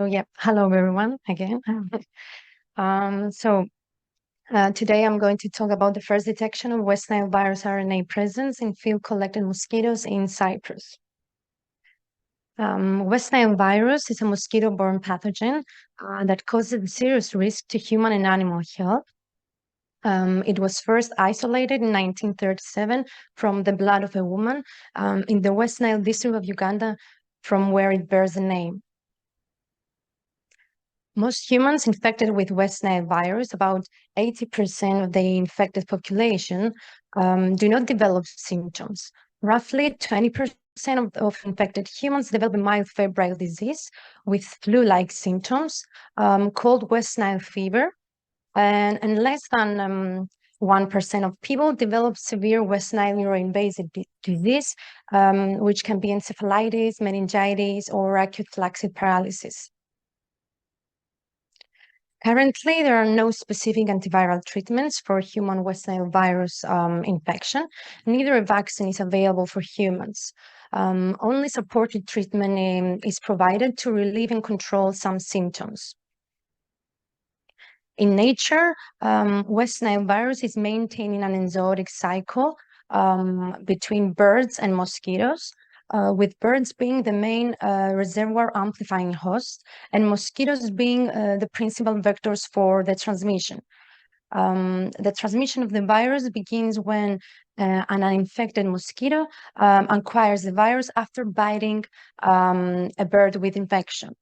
yeah, hello everyone again. Today I'm going to talk about the first detection of West Nile virus RNA presence in field-collected mosquitoes in Cyprus. West Nile virus is a mosquito-borne pathogen that causes a serious risk to human and animal health. It was first isolated in 1937 from the blood of a woman in the West Nile district of Uganda, from where it bears the name. Most humans infected with West Nile virus, about 80% of the infected population, do not develop symptoms. Roughly 20% of infected humans develop a mild febrile disease with flu-like symptoms called West Nile fever, and less than 1% of people develop severe West Nile neuroinvasive disease, which can be encephalitis, meningitis, or acute flaccid paralysis. Currently, there are no specific antiviral treatments for human West Nile virus infection. Neither a vaccine is available for humans. Only supportive treatment is provided to relieve and control some symptoms. In nature, West Nile virus is maintained in an enzootic cycle between birds and mosquitoes, with birds being the main reservoir amplifying host and mosquitoes being the principal vectors for the transmission. The transmission of the virus begins when an uninfected mosquito acquires the virus after biting a bird with infection.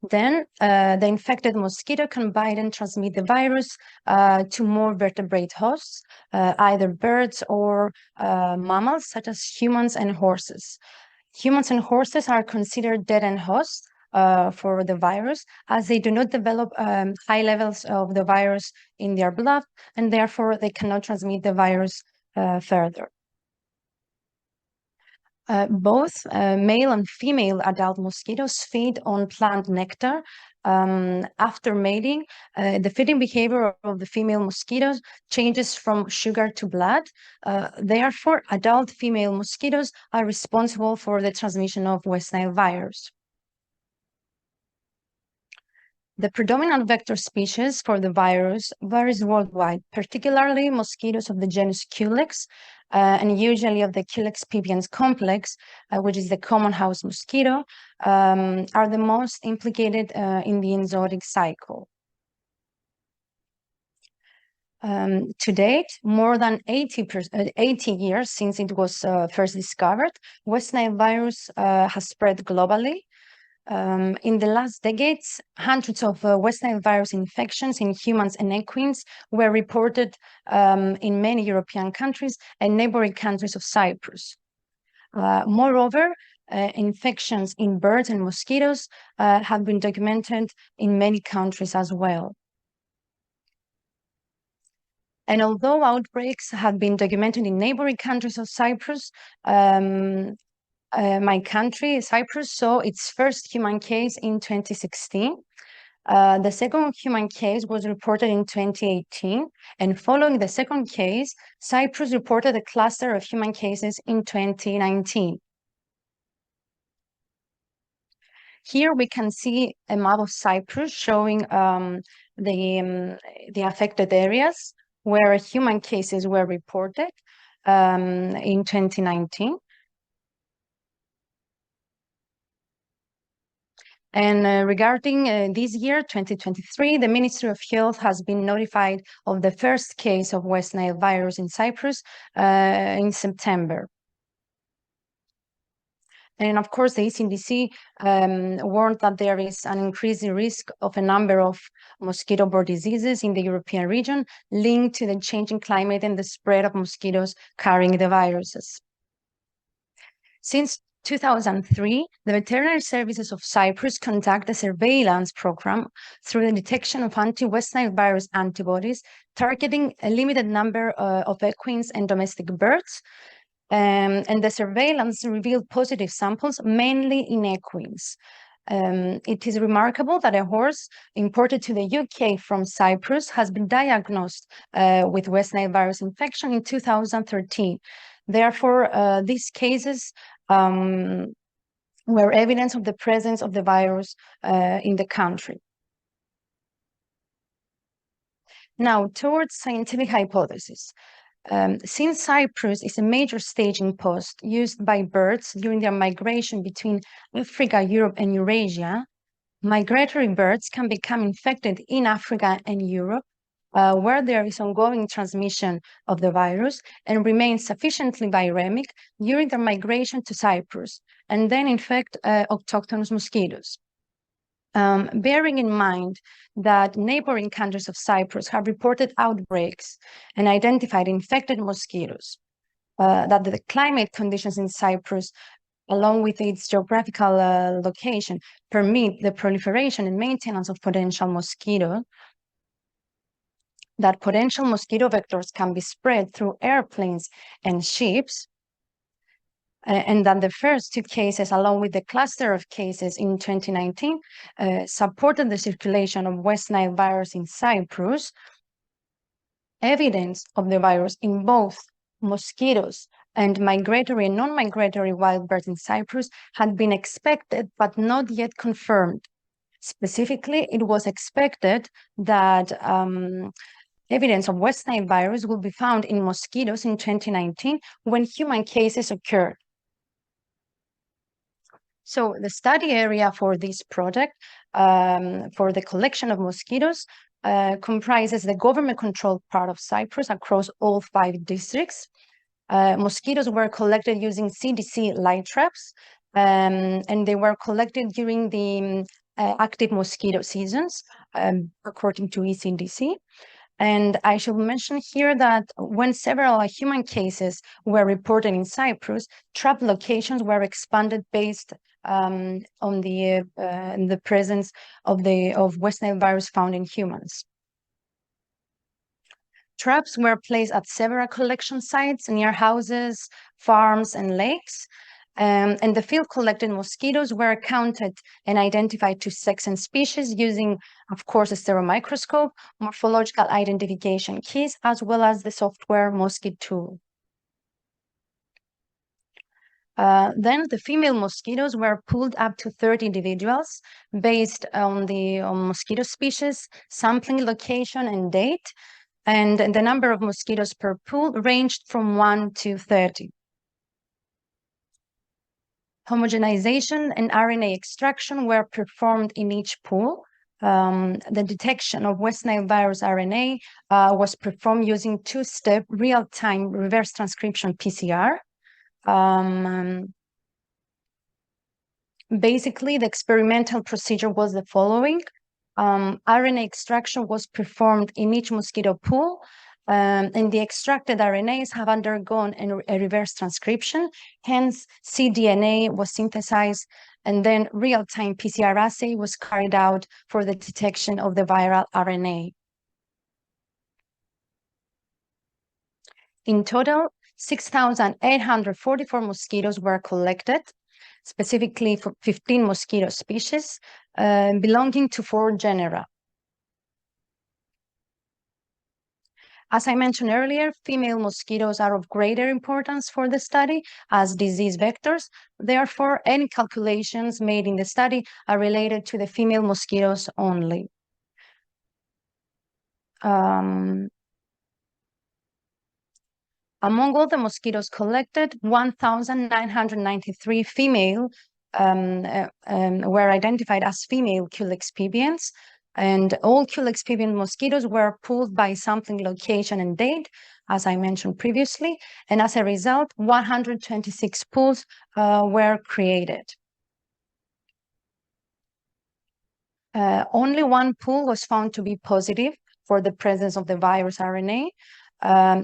Then the infected mosquito can bite and transmit the virus to more vertebrate hosts, either birds or mammals such as humans and horses. Humans and horses are considered dead-end hosts for the virus, as they do not develop high levels of the virus in their blood, and therefore they cannot transmit the virus further. Both male and female adult mosquitoes feed on plant nectar. After mating, the feeding behavior of the female mosquitoes changes from sugar to blood. Therefore, adult female mosquitoes are responsible for the transmission of West Nile virus. The predominant vector species for the virus varies worldwide, particularly mosquitoes of the genus Culex, and usually of the Culex pipiens complex, which is the common house mosquito, are the most implicated in the enzootic cycle. To date, more than 80 years since it was first discovered, West Nile virus has spread globally. In the last decades, hundreds of West Nile virus infections in humans and equines were reported in many European countries and neighboring countries of Cyprus. Moreover, infections in birds and mosquitoes have been documented in many countries as well. And although outbreaks have been documented in neighboring countries of Cyprus, my country, Cyprus, saw its first human case in 2016. The second human case was reported in 2018, and following the second case, Cyprus reported a cluster of human cases in 2019. Here we can see a map of Cyprus showing the affected areas where human cases were reported in 2019. And regarding this year, 2023, the Ministry of Health has been notified of the first case of West Nile virus in Cyprus in September. And of course, the ECDC warned that there is an increasing risk of a number of mosquito-borne diseases in the European region linked to the changing climate and the spread of mosquitoes carrying the viruses. Since 2003, the veterinary services of Cyprus conduct a surveillance program through the detection of anti-West Nile virus antibodies, targeting a limited number of equines and domestic birds. And the surveillance revealed positive samples, mainly in equines. It is remarkable that a horse imported to the UK from Cyprus has been diagnosed with West Nile virus infection in 2013. Therefore, these cases were evidence of the presence of the virus in the country. Now, towards scientific hypothesis. Since Cyprus is a major staging post used by birds during their migration between Africa, Europe, and Eurasia, migratory birds can become infected in Africa and Europe, where there is ongoing transmission of the virus and remain sufficiently viremic during their migration to Cyprus, and then infect autochthonous mosquitoes. Bearing in mind that neighboring countries of Cyprus have reported outbreaks and identified infected mosquitoes, that the climate conditions in Cyprus, along with its geographical location, permit the proliferation and maintenance of potential mosquitoes, that potential mosquito vectors can be spread through airplanes and ships, and that the first two cases, along with the cluster of cases in 2019, supported the circulation of West Nile virus in Cyprus. Evidence of the virus in both mosquitoes and migratory and non-migratory wild birds in Cyprus had been expected, but not yet confirmed. Specifically, it was expected that evidence of West Nile virus will be found in mosquitoes in 2019 when human cases occurred. So the study area for this project, for the collection of mosquitoes, comprises the government-controlled part of Cyprus across all 5 districts. Mosquitoes were collected using CDC light traps, and they were collected during the active mosquito seasons, according to ECDC. And I should mention here that when several human cases were reported in Cyprus, trap locations were expanded based on the presence of West Nile virus found in humans. Traps were placed at several collection sites near houses, farms, and lakes. And the field collected mosquitoes were counted and identified to sex and species using, of course, a stereomicroscope, morphological identification keys, as well as the software Mosquito tool. Then the female mosquitoes were pulled up to 30 individuals based on the mosquito species, sampling location, and date. And the number of mosquitoes per pool ranged from 1 to 30. Homogenization and RNA extraction were performed in each pool. The detection of West Nile virus RNA was performed using 2-step real-time reverse transcription PCR. Basically, the experimental procedure was the following. RNA extraction was performed in each mosquito pool, and the extracted RNAs have undergone a reverse transcription. Hence, cDNA was synthesized, and then real-time PCR assay was carried out for the detection of the viral RNA. In total, 6,844 mosquitoes were collected, specifically for 15 mosquito species belonging to 4 genera. As I mentioned earlier, female mosquitoes are of greater importance for the study as disease vectors. Therefore, any calculations made in the study are related to the female mosquitoes only. Among all the mosquitoes collected, 1,993 female were identified as female Culex and all Culex mosquitoes were pulled by sampling location and date, as I mentioned previously, and as a result, 126 pools were created. Only 1 pool was found to be positive for the presence of the virus RNA.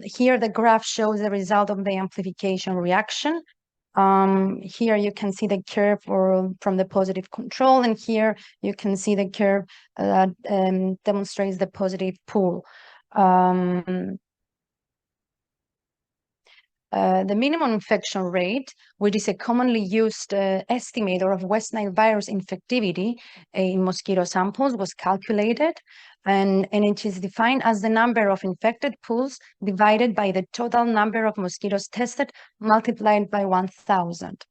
Here, the graph shows the result of the amplification reaction. Here you can see the curve from the positive control, and here you can see the curve that demonstrates the positive pool. The minimum infection rate, which is a commonly used estimator of West Nile virus infectivity in mosquito samples, was calculated, and it is defined as the number of infected pools divided by the total number of mosquitoes tested multiplied by 1,000.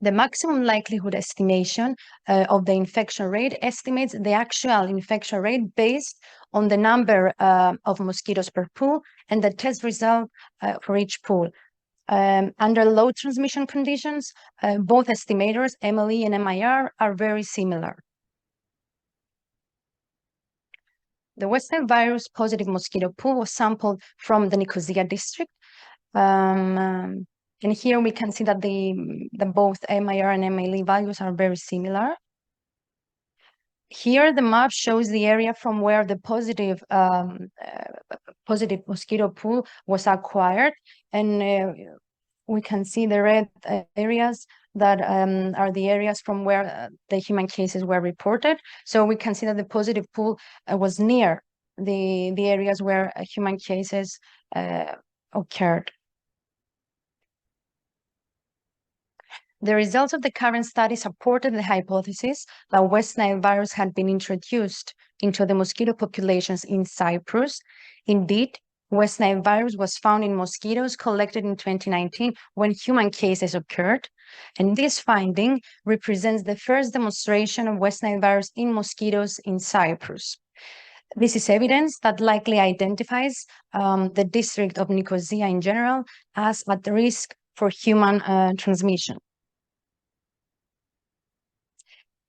The maximum likelihood estimation of the infection rate estimates the actual infection rate based on the number of mosquitoes per pool and the test result for each pool. Under low transmission conditions, both estimators, MLE and MIR, are very similar. The West Nile virus positive mosquito pool was sampled from the Nicosia district. And here we can see that both MIR and MLE values are very similar. Here the map shows the area from where the positive mosquito pool was acquired, and we can see the red areas that are the areas from where the human cases were reported. So we can see that the positive pool was near the areas where human cases occurred. The results of the current study supported the hypothesis that West Nile virus had been introduced into the mosquito populations in Cyprus. Indeed, West Nile virus was found in mosquitoes collected in 2019 when human cases occurred, and this finding represents the first demonstration of West Nile virus in mosquitoes in Cyprus. This is evidence that likely identifies the district of Nicosia in general as at risk for human transmission.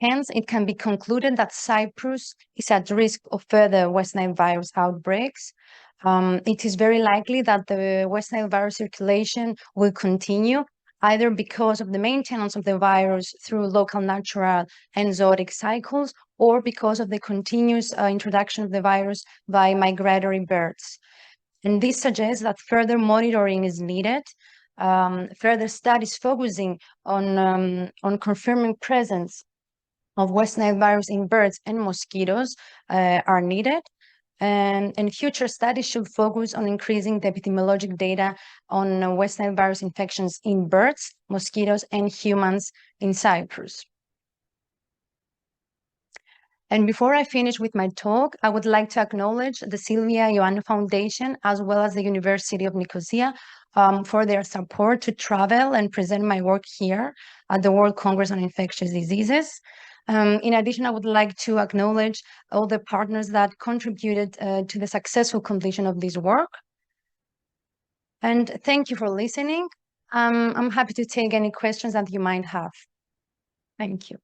Hence, it can be concluded that Cyprus is at risk of further West Nile virus outbreaks. It is very likely that the West Nile virus circulation will continue, either because of the maintenance of the virus through local natural and zootic cycles, or because of the continuous introduction of the virus by migratory birds. And this suggests that further monitoring is needed. Further studies focusing on confirming presence of West Nile virus in birds and mosquitoes are needed. And future studies should focus on increasing the epidemiologic data on West Nile virus infections in birds, mosquitoes, and humans in Cyprus. And before I finish with my talk, I would like to acknowledge the Silvia Ioannou Foundation, as well as the University of Nicosia, for their support to travel and present my work here at the World Congress on Infectious Diseases. In addition, I would like to acknowledge all the partners that contributed to the successful completion of this work. And thank you for listening. I'm happy to take any questions that you might have. Thank you.